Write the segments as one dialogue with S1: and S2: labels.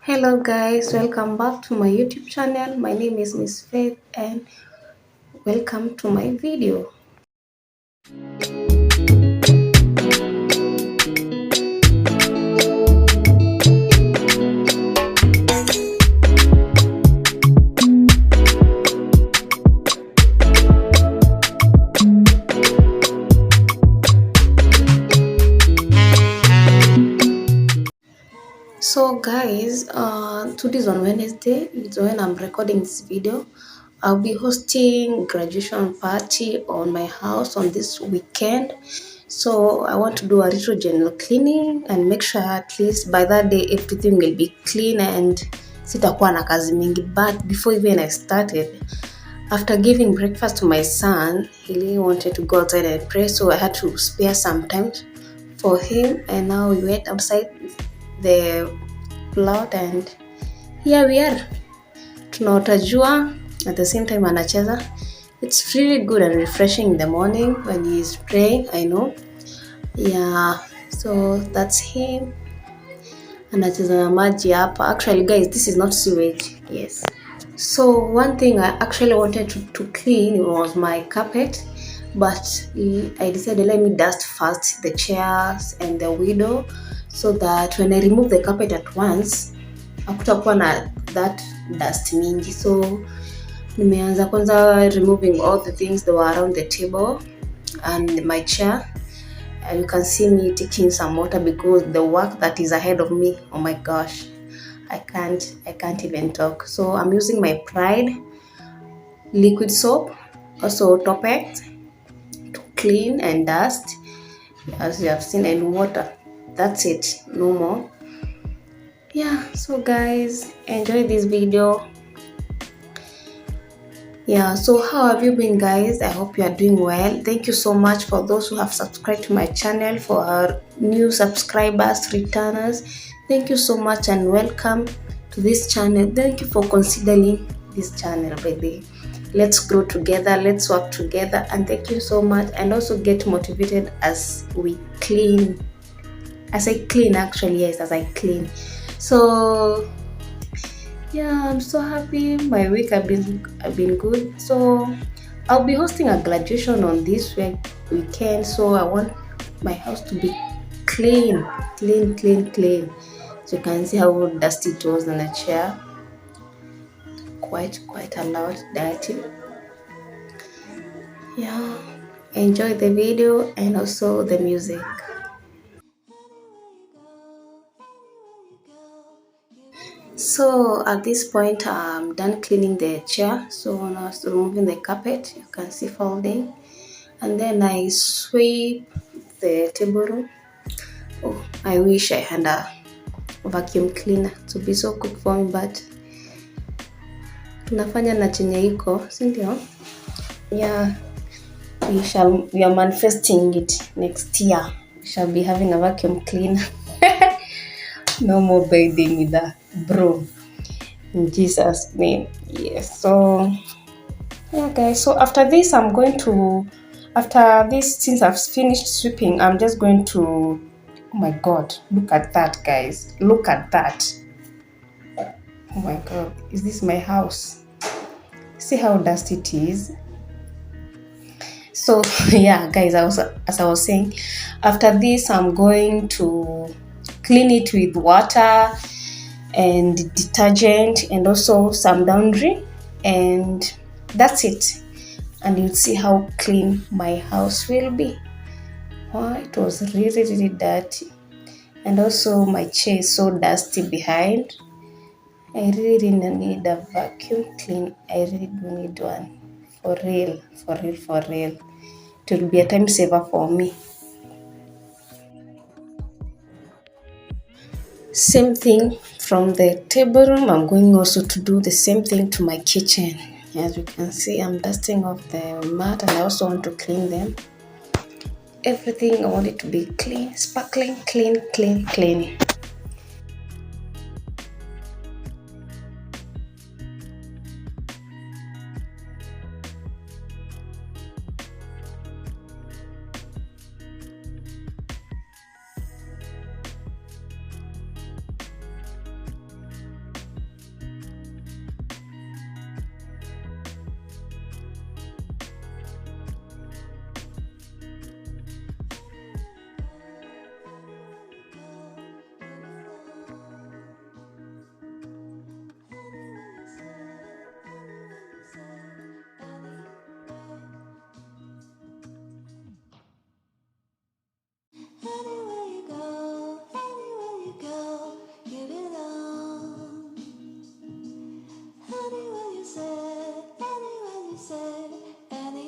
S1: Hello guys, welcome back to my YouTube channel. My name is Miss Faith and welcome to my video. So guys, today's on Wednesday. It's when I'm recording this video. I'll be hosting graduation party on my house on this weekend. So I want to do a little general cleaning and make sure at least by that day everything will be clean and sitakuwa na kazi mingi. But before even I started, after giving breakfast to my son, he really wanted to go outside and pray, so I had to spare some time for him. And now we went outside the plot and here we are. Tunaota jua at the same time anacheza. It's really good and refreshing in the morning when he's praying, I know. Yeah, so that's him. Anacheza na maji hapa. Actually guys, this is not sewage. Yes. So one thing I actually wanted to clean was my carpet, but I decided let me dust first the chairs and the window so that when I remove the carpet at once hakutakuwa na that dust mingi. So nimeanza kwanza removing all the things that were around the table and my chair. And you can see me taking some water because the work that is ahead of me, oh my gosh, I can't even talk. So I'm using my Pride liquid soap, also Topex, to clean and dust, as you have seen, and water. That's it, no more. Yeah, so guys, enjoy this video. Yeah, so how have you been guys? I hope you are doing well. Thank you so much for those who have subscribed to my channel, for our new subscribers, returners. Thank you so much and welcome to this channel. Thank you for considering this channel, baby. Let's grow together, let's work together, and thank you so much. And also get motivated as we clean. As I clean, actually, yes, as I clean. So yeah, I'm so happy. My week have been good. So I'll be hosting a graduation on this weekend. So I want my house to be clean. So you can see how dusty it was on the chair. Quite a lot dirty. Yeah. Enjoy the video and also the music. So at this point, I'm done cleaning the chair. So when I was removing the carpet, you can see folding. And then I sweep the table room. Oh, I wish I had a vacuum cleaner to be so quick for me, but tunafanya na chenye iko, si ndio? Yeah, we are manifesting it next year. We shall be having a vacuum cleaner. No more bathing with a broom. In Jesus' name. Yes. So yeah guys, so after this since I've finished sweeping, I'm just going to, oh my god, look at that guys, look at that. Oh my god, is this my house? See how dusty it is. So yeah guys, as I was saying, after this I'm going to clean it with water and detergent and also some laundry, and that's it. And you'll see how clean my house will be. Oh, it was really dirty, and also my chair is so dusty behind. I really need a vacuum clean. I really do need one, for real. It will be a time saver for me. Same thing from the table room. I'm going also to do the same thing to my kitchen. As you can see, I'm dusting off the mat, and I also want to clean them. Everything, I want it to be clean, sparkling, clean.
S2: Anywhere you go, anywhere you go, you belong. Anywhere you say, anywhere.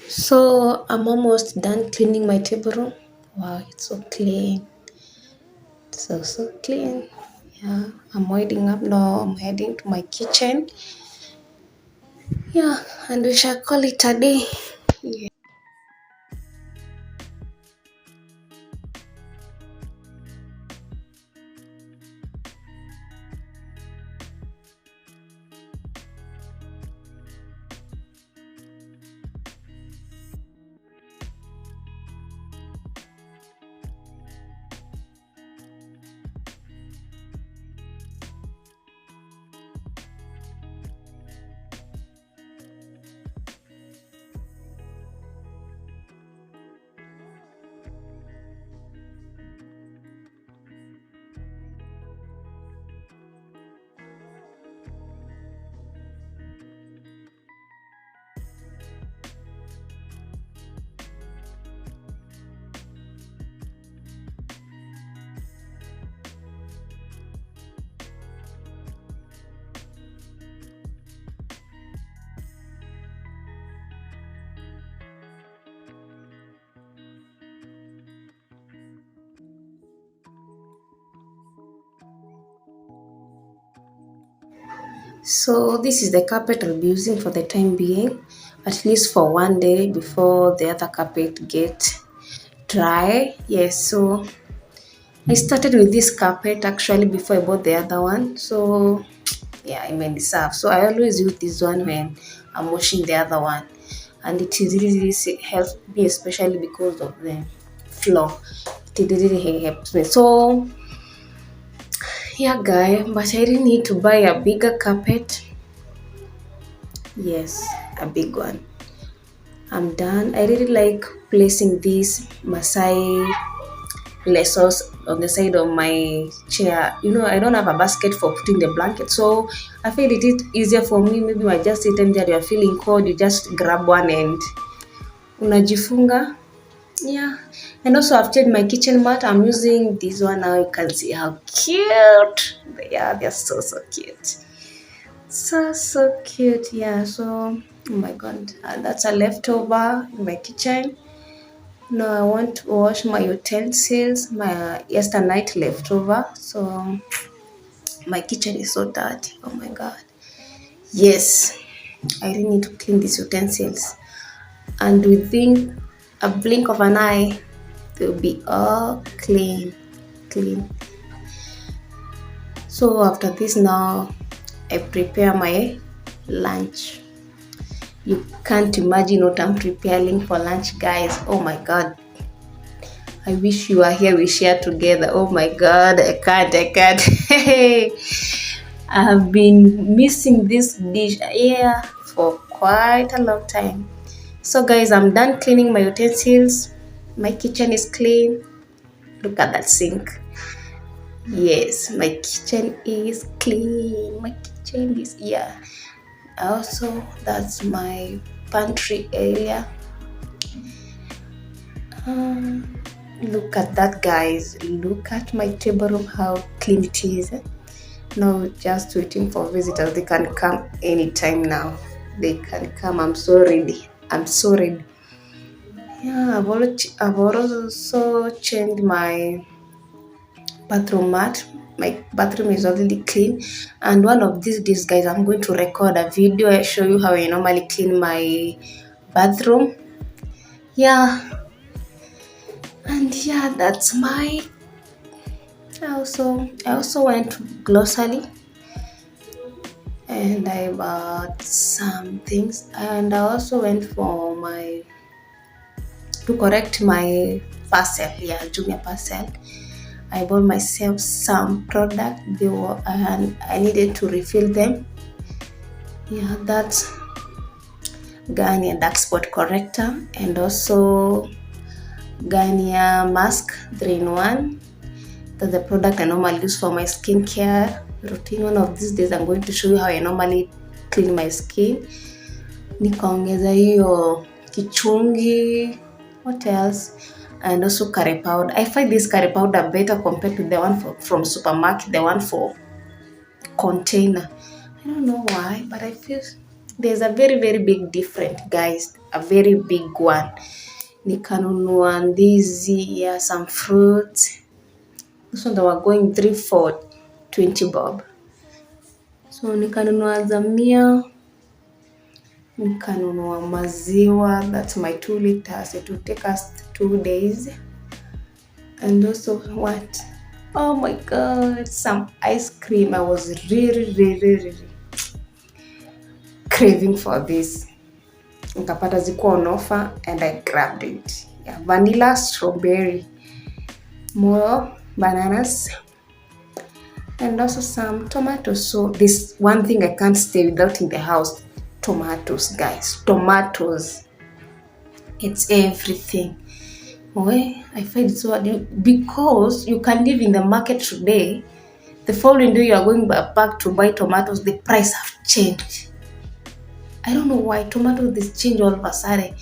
S1: So I'm almost done cleaning my table room. Wow, it's so clean. So clean. Yeah, I'm winding up now. I'm heading to my kitchen. Yeah, and we shall call it a day. Yeah. So this is the carpet I'll be using for the time being, at least for one day before the other carpet get dry. Yes, so I started with this carpet actually before I bought the other one. So yeah, I may deserve. So I always use this one when I'm washing the other one, and it is really helps me, especially because of the floor. It really helps me. So yeah, guy, but I really need to buy a bigger carpet. Yes, a big one. I'm done. I really like placing these Masai laces on the side of my chair. I don't have a basket for putting the blanket, so I feel it is easier for me. Maybe I just sit in there, you're feeling cold, you just grab one and unajifunga. Yeah, and also I've changed my kitchen mat. I'm using this one now. You can see how cute they are. They're so cute. So cute. Yeah. So oh my god, that's a leftover in my kitchen. Now I want to wash my utensils, my yesterday night leftover. So my kitchen is so dirty. Oh my god. Yes, I really need to clean these utensils. And within a blink of an eye, they'll be all clean. Clean. So after this now, I prepare my lunch. You can't imagine what I'm preparing for lunch, guys. Oh my god. I wish you are here, we share together. Oh my god, I can't. I have been missing this dish here for quite a long time. So guys, I'm done cleaning my utensils. My kitchen is clean. Look at that sink. Yes, my kitchen is clean. My kitchen is, yeah. Also, that's my pantry area. Look at that, guys. Look at my table room, how clean it is. Now, just waiting for visitors. They can come anytime now. They can come. I'm so ready. I'm so ready. Yeah, I've also changed my bathroom mat. My bathroom is already clean. And one of these days, guys, I'm going to record a video. I show you how I normally clean my bathroom. Yeah, and yeah, that's my. I also went to Glossary and I bought some things, and I also went for my to correct my parcel. Yeah, junior parcel. I bought myself some product. They were, and I needed to refill them. Yeah, that's Garnier dark spot corrector, and also Garnier mask 3-in-1. That's the product I normally use for my skincare routine. One of these days I'm going to show you how I normally clean my skin. Nikaongeza hiyo kichungi, what else, and also curry powder. I find this curry powder better compared to the one from supermarket, the one for container. I don't know why, but I feel there's a very very big difference, guys, a very big one. Nikanunua ndizi, yeah, some fruits. So they were going 3 for 20 bob. So nikanunua zamia, nikanunua maziwa, that's my 2 liters. It will take us 2 days. And also what? Oh my god, some ice cream. I was really craving for this. Nikapata ziko on offer and I grabbed it. Yeah, vanilla, strawberry, more bananas, and also some tomatoes. So this one thing I can't stay without in the house: tomatoes, guys. Tomatoes, it's everything. Why I find it so hard because you can live in the market today, the following day you are going back to buy tomatoes, the price have changed. I don't know why tomatoes this change all of a sudden.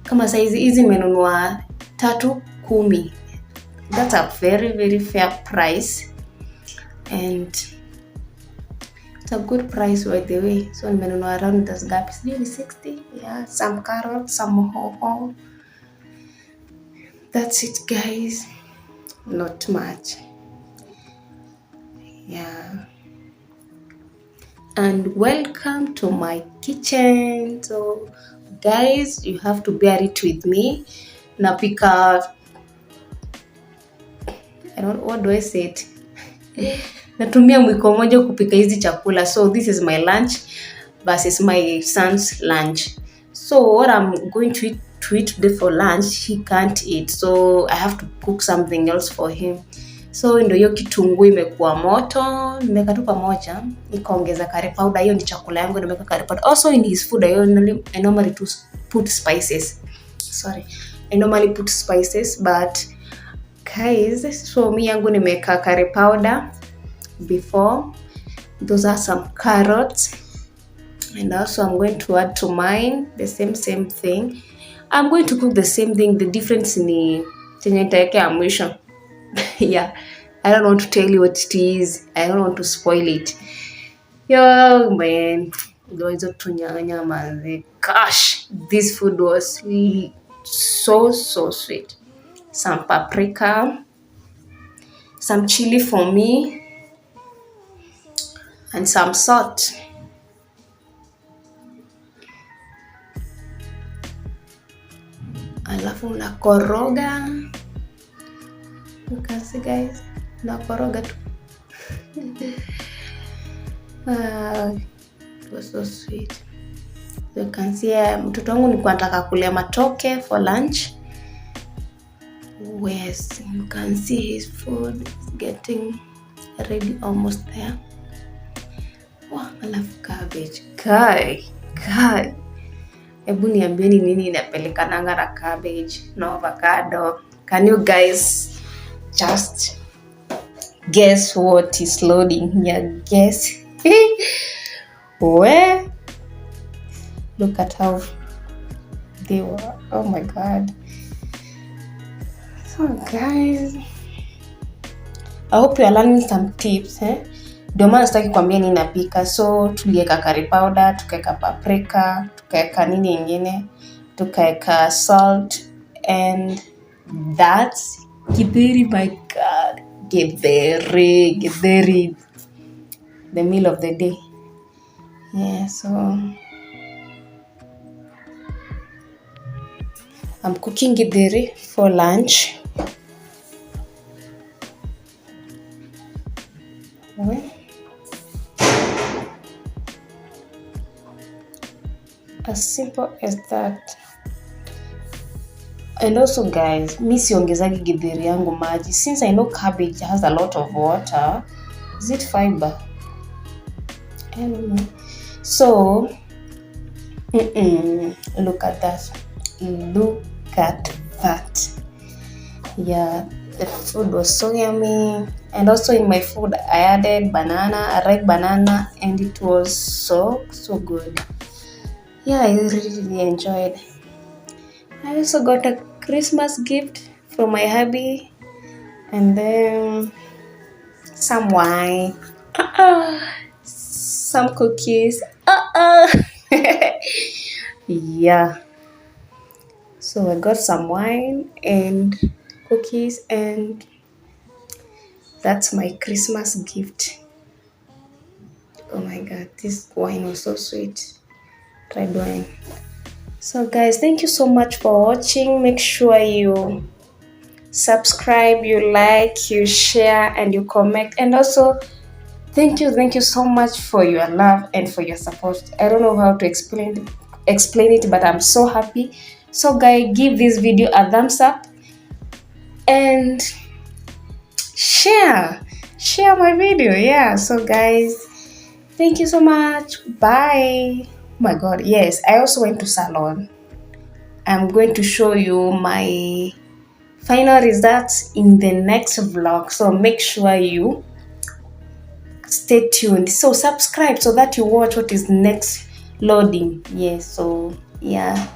S1: Kama size hizi menunua 3.10. That's a very very fair price, and it's a good price by the way. So nimenunua around this gap is nearly 60. Yeah, some carrots, some hoho. That's it, guys. Not much. Yeah. And welcome to my kitchen. So guys, you have to bear it with me. Napika, I don't, what do I say it? Natumia mwiko moja kupika hizi chakula. So this is my lunch versus my son's lunch. So what I'm going to eat today for lunch, he can't eat. So I have to cook something else for him. So ndio hiyo kitunguu imekuwa moto, nimeweka tu pamoja, nikaongeza curry powder. Hiyo ni chakula yangu, nimeweka curry powder. Also in his food I normally put spices. I normally put spices, but guys, so mi yangu nimeweka curry powder before. Those are some carrots, and also I'm going to add to mine the same thing. I'm going to cook the same thing. The difference ni chenye nitaweka mwisho. Yeah, I don't want to tell you what it is. I don't want to spoil it. Yo man, gosh, this food was so sweet. Some paprika, some chili for me, and some salt. Alafu unakoroga. You can see guys, unakoroga tu. It was so sweet. You can see mtoto wangu nilikuwa nataka kulia matoke for lunch. Yes, you can see his food is getting ready, almost there. Wow, alafu cabbage. Kai. Hebu niambieni nini inapelekananga na cabbage na avocado. Can you guys just guess what is loading here? Guess. Where? Look at how they were. Oh my god. So guys, I hope you are learning some tips. Ndio maana sitaki kuambia nini napika. So tuliweka curry powder, tukaweka paprika, tukaweka nini nyingine, tukaweka salt, and that's githeri. My god, githeri, the meal of the day. Yeah, so I'm cooking githeri for lunch. As simple as that. And also guys, mi siongezagi githeri yangu maji since I know cabbage has a lot of water. Is it fiber? I don't know. So look at that. Yeah, the food was so yummy. And also in my food I added banana, a ripe banana, and it was so good. Yeah, I really enjoyed. I also got a Christmas gift from my hubby, and then some wine, some cookies. Yeah. So I got some wine and cookies, and that's my Christmas gift. Oh my god, this wine was so sweet. Red wine. So guys, thank you so much for watching. Make sure you subscribe, you like, you share, and you comment. And also thank you so much for your love and for your support. I don't know how to explain it, but I'm so happy. So guys, give this video a thumbs up and share my video. Yeah, so guys, thank you so much. Bye. Oh my god, yes, I also went to salon. I'm going to show you my final results in the next vlog, so make sure you stay tuned. So subscribe so that you watch what is next loading. Yes, so yeah.